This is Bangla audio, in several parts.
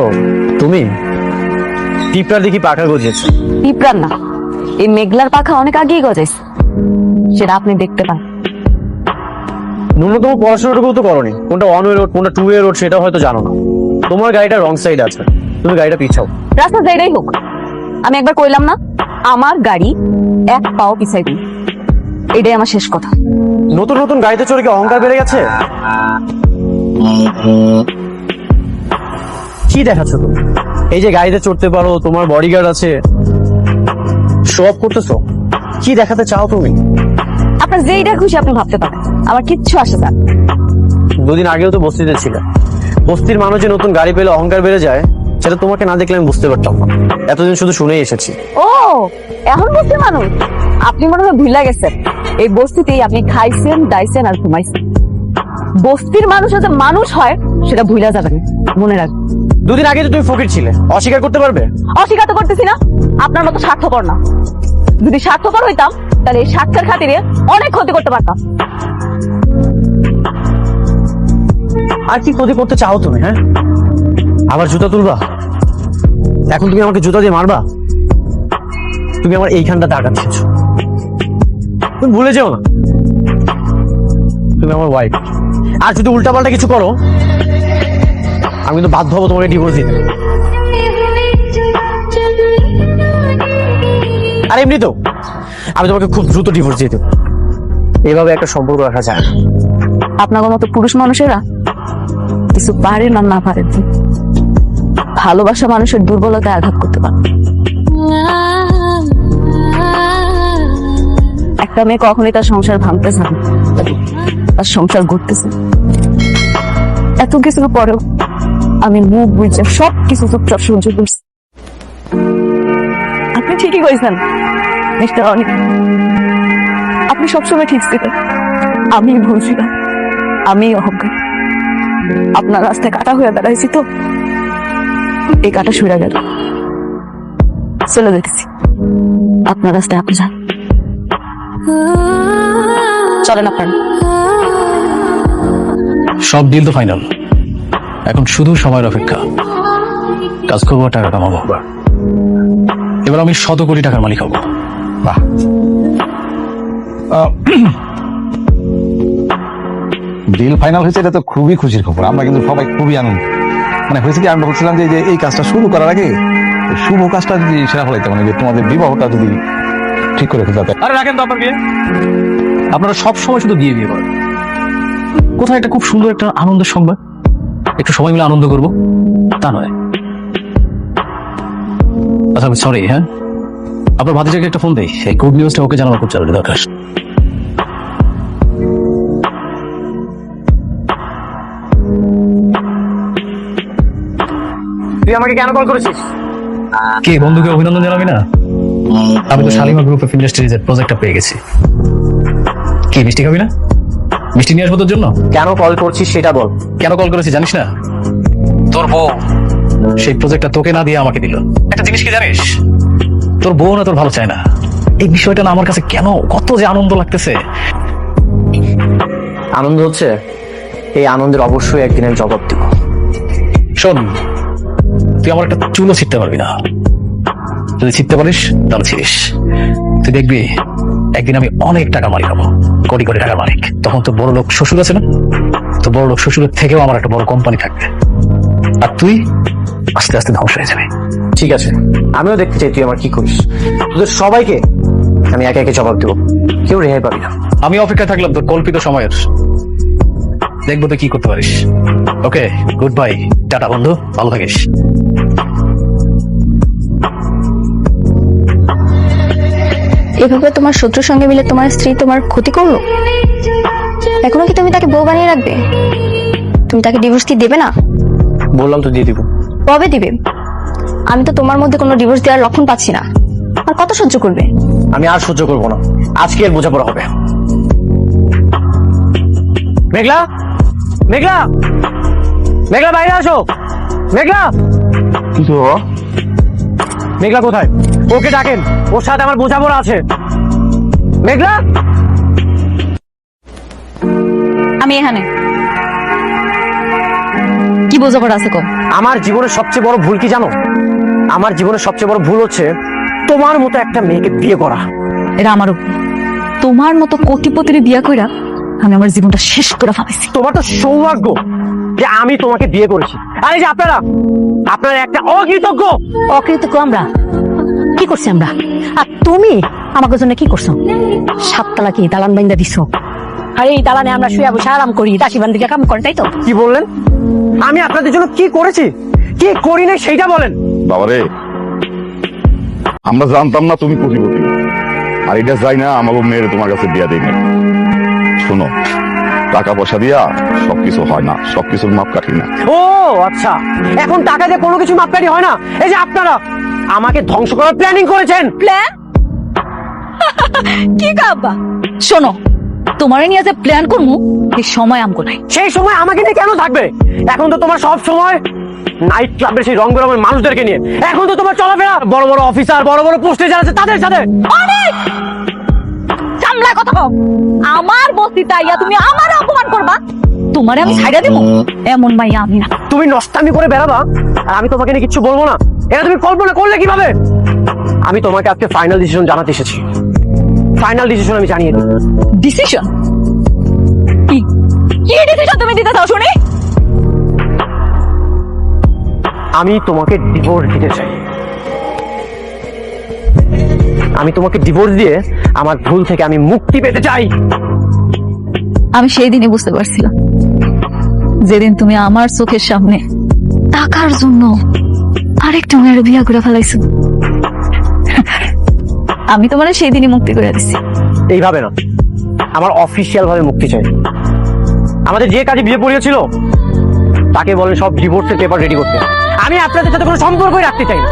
ও তুমি পিঁপড়ার দেখি পাখা গজিয়েছে। পিঁপড়ার না, এই মেঘলার পাখা অনেক আগেই গজাইছে, সেটা আপনি দেখতে পান। ন্যূনতম পড়াশোনাটুকু তো করনি, কোনটা ওয়ান ওয়ে রোড কোনটা টু ওয়ে রোড সেটাও হয়তো জানো না। তোমার গাড়িটা রং সাইড আছে, তুমি গাড়িটা পিছাও। রাস্তা যেটাই হোক, আমি একবার কইলাম না আমার গাড়ি এক পাও পিছাই দিই, এটাই আমার শেষ কথা। নতুন নতুন গাড়িতে চড়ে কি অহংকার বেড়ে গেছে? কি দেখাচ্ছ তুমি? এই যে গাড়িতে চড়তে পারো, তোমার বডিগার্ড আছে, শো অফ করতেছো, কি দেখাতে চাও তুমি? আপনার যেইটা খুশি আপনি ভাবতে পারেন, আমার কিচ্ছু আসে না। দুদিন আগেও তো বস্তিতে ছিল, বস্তির মানুষ যে নতুন গাড়ি পেলে অহংকার বেড়ে যায় সেটা তোমাকে না দেখলে আমি বুঝতে পারতাম না, এতদিন শুধু শুনেই এসেছি। ও এখন বস্তির মানুষ, আপনি মনে হয় ভুলে গেছেন এই বস্তিতেই আপনি খাইছেন, দাইছেন আর ঘুমাইছেন। বস্তির মানুষ যে মানুষ হয় সেটা ভুলে যাবেন, মনে রাখবেন। দুদিন আগে তো তুমি ফকির ছিলে, অস্বীকার করতে পারবে? অস্বীকার তো করতেছি না, আপনার মতো স্বার্থপর না। যদি স্বার্থপর হইতাম তাহলে এই স্বার্থের খাতিরে অনেক ক্ষতি করতে পারতাম। আর কি ক্ষতি করতে চাও তুমি? হ্যাঁ, আবার জুতা তুলবা? এখন তুমি আমাকে জুতা দিয়ে মারবা? তুমি আমার এইখানটা টাকা দিয়েছো, তুমি ভুলে যেও না তুমি আমার ওয়াইফ। আর যদি উল্টাপাল্টা কিছু করো আমি কিন্তু বাধ্য হবো তোমাকে ডিভোর্স দিতে। আর এমনি তো আমি তোমাকে খুব দ্রুত ডিভোর্স দিয়ে দেবো, এভাবে একটা সম্পর্ক রাখা যায় না। আপনার মতো পুরুষ মানুষেরা কিছু পারেন আর না পারেন, ভালোবাসা মানুষের দুর্বলতায় আঘাত করতে পারে। একটা মেয়ে কখনোই তার সংসার ভাঙতেছে না, তার সংসার গড়তেছে। এত কিছুর পরেও আমি মুখ বুঝে সব কিছু চুপচাপ সহ্য করছি। আপনি ঠিকই কইছেন মিস্টার অনিক, আপনি সবসময় ঠিক ছিলেন, আমি ভুল ছিলাম, আমি অহংকার। আপনার রাস্তায় কাটা হয়ে দাঁড়াইছি তো, এই কাটা সরে গেল, চলে যেতেছি। আপনার রাস্তায় আপনি যান, চলেন আপনার। সব ডিল তো ফাইনাল, এখন শুধু সময়ের অপেক্ষা। কাজ করবো, টাকা কামাবো, এবার আমি 100 কোটি টাকার মালিক হবো। বাহ, ডিল ফাইনাল হয়েছে, এটা তো খুবই খুশির খবর। আমরা কিন্তু সবাই খুবই আনন্দ। মানে হয়েছে কি, আমরা বলছিলাম যে এই কাজটা শুরু করার আগে শুভ কাজটা যদি সেরা ফলাইতে, মানে যে তোমাদের বিবাহটা যদি ঠিক করে ফেলতে। আরে রাখেন তো আপনার বিয়ে, আপনারা সব সময় শুধু বিয়ে বিয়ে করেন। কোথায় একটা খুব সুন্দর একটা আনন্দের সংবাদ, একটু সবাই মিলে আনন্দ করবো, তা নয়। আচ্ছা সরি, হ্যাঁ আপনার ভাতিজাকে একটা ফোন দেই, এই গুড নিউজটা ওকে জানানো খুব জরুরি দরকার। তুই আমাকে কেন কল করেছিস? কে বন্ধুকে অভিনন্দন জানাবি না? আমি তো শালিমা গ্রুপ অফ ইন্ডাস্ট্রিজের প্রজেক্টটা পেয়ে গেছি। কি মিষ্টি খাবি না? মিষ্টি নিয়ে আসবো তোর জন্য। কেন কল করছিস সেটা বল। কেন কল করেছি জানিস না? তোর বউ সেই প্রজেক্টটা তোকে না দিয়ে আমাকে দিল। একটা জিনিস কি জানিস, তোর বউ না তোর ভালো চায় না। এই বিষয়টা না আমার কাছে কেন কত যে আনন্দ লাগতেছে। আনন্দ হচ্ছে, এই আনন্দের অবশ্যই একদিন আমি জবাব দিব। শোন, তুই আমার একটা চুলও ছিটতে পারবি না, যদি ছিটতে পারিস তাহলে ছিড়িস। তুই দেখবি একদিন আমি অনেক টাকা মালিক হবো, কোটি কোটি টাকার মালিক। তখন তো বড় লোক শ্বশুর আছে না, তো বড় লোক শ্বশুরের থেকেও আমার একটা বড় কোম্পানি থাকবে, আর তুই আস্তে আস্তে ধ্বংস হয়ে যাবে। ঠিক আছে, আমিও দেখতে চাই তুই আমার কি করিস। তোদের সবাইকে আমি একে একে জবাব দেবো, কেউ রেহাই পাবি না। আমি অপেক্ষায় থাকলাম তোর কল্পিত সময়ের, দেখবো তুই কি করতে পারিস। ওকে, গুড বাই, টাটা বন্ধু, ভালো থাকিস। এভাবে তোমার শত্রুর সঙ্গে মিলে তোমার স্ত্রী তোমার ক্ষতি করলো, এখনো কি তুমি তাকে বউ বানিয়ে রাখবে? তুমি তাকে ডিভোর্স কি দেবে না? বললাম তো দিয়ে দিব। কবে দিবে? আমি তো তোমার মধ্যে কোনো ডিভোর্স দেওয়ার লক্ষণ পাচ্ছি না। আর কত সহ্য করবে? আমি আর সহ্য করবো না, আজকে এর বোঝাপড়া হবে। মেঘলা, মেঘলা, মেঘলা বাইরে আসো। মেঘলা, মেঘলা কোথায়? ওকে ডাকেন, ওর সাথে আমার বোঝাপড়া আছে। মেঘলা, আমি এখানে। কি বোঝাপড়া আছে কম? আমার জীবনের সবচেয়ে বড় ভুল কি জানো? আমার জীবনের সবচেয়ে বড় ভুল হচ্ছে তোমার মতো একটা মেয়েকে বিয়ে করা। এটা আমারও ভুল। তোমার মতো কোটিপতির বিয়া কইরা আমি আমার জীবনটা শেষ করে ফেলাইছি। তোমার তো সৌভাগ্য যে আমি তোমাকে বিয়ে করেছি। আর এই যে আপনারা একটা অকৃতজ্ঞ। অকৃতজ্ঞ আমরা? কি করছি আমরা? আর তুমি আমাকে জন্য কি করছো? 7 তালা কি দালান বাইন্দা দিছো? আর এই দালানে আমরা শুয়ে বসে আরাম করি, দাসীবান দিকে কাম করে, তাই তো? কি বললেন? আমি আপনাদের জন্য কি করেছি, কি করি না সেইটা বলেন। বাবারে, আমরা জানতাম না তুমি কোটিপতি, আর এটা যাই না আমাকে মেয়ের তোমার কাছে বিয়া দেয় না। শোনো, টাকা পয়সা দিয়া সবকিছু হয় না, সবকিছুর মাপকাঠি না। ও আচ্ছা, এখন টাকা দিয়ে কোনো কিছু মাপকাঠি হয় না। এই যে আপনারা আমাকে ধ্বংস করার প্ল্যানিং করেছেন। প্ল্যান? কি কাব্বা, শোনো, তোমারে নিয়ে যে প্ল্যান করবো এই সময় আমগো নাই। সেই সময় আমাকে নিয়ে কেন থাকবে? এখন তো তোমার সব সময় নাইট ক্লাবের সেই রং বেরঙের মানুষদেরকে নিয়ে। এখন তো তোমার চলাফেরা বড় বড় অফিসার, বড় বড় পোস্টে যারা আছে তাদের সাথে। অনেক সামলায় কথা কও। আমার বস্তিতে আইয়া তুমি আমারে অপমান করবা, তোমারে আমি ছাইড়া দেবো? এমন মাইয়া আমি না। তুমি নষ্টামি করে বেড়াবা আর আমি তোমাকে নিয়ে কিচ্ছু বলবো না, এটা তুমি কল্পনা করলে কিভাবে? আমি তোমাকে আজকে ফাইনাল ডিসিশন জানাতে এসেছি। ফাইনাল ডিসিশন আমি জানিয়ে দিই। ডিসিশন? কি কি ডিসিশন তুমি দিতে চাও শুনি? আমি তোমাকে ডিভোর্স দিতে চাই। আমি তোমাকে ডিভোর্স দিয়ে আমার ভুল থেকে আমি মুক্তি পেতে চাই। আমি সেই দিনই বুঝতে পারছিলাম, যেদিন তুমি আমার চোখের সামনে টাকার জন্য আরেকটা মেয়ের বিয়া করে ফেলাইছো। আমি তোমার সেই দিনই মুক্তি করে দিছি। এইভাবে না, আমার অফিসিয়াল ভাবে মুক্তি চাই। আমাদের যে কাজে বিয়ে পড়িয়েছিল তাকে বলেন সব ডিভোর্সের পেপার রেডি করতে। আমি আপনাদের সাথে কোনো সম্পর্কই রাখতে চাই না।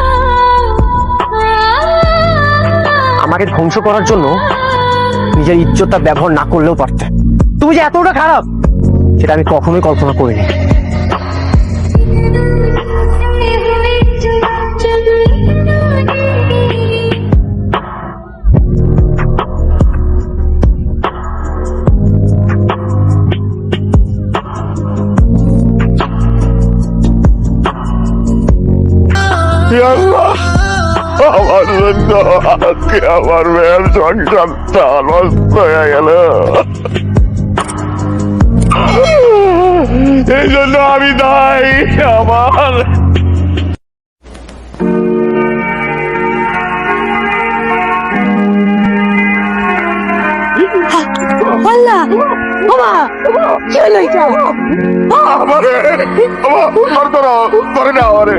আমাকে ধ্বংস করার জন্য নিজের ইজ্জতটা ব্যবহার না করলেও পারতে। তুমি যে এতটা খারাপ সেটা আমি কখনোই কল্পনা করিনি। আমার জন্য আজকে আমার মেয়ের সংসারটা নষ্ট হয়ে গেল। এই জন্য আমি দায়ী। আমার আল্লাহ, বাবা কি হলো এটা? আমারে, আমার ধরো, ধরে না আমারে।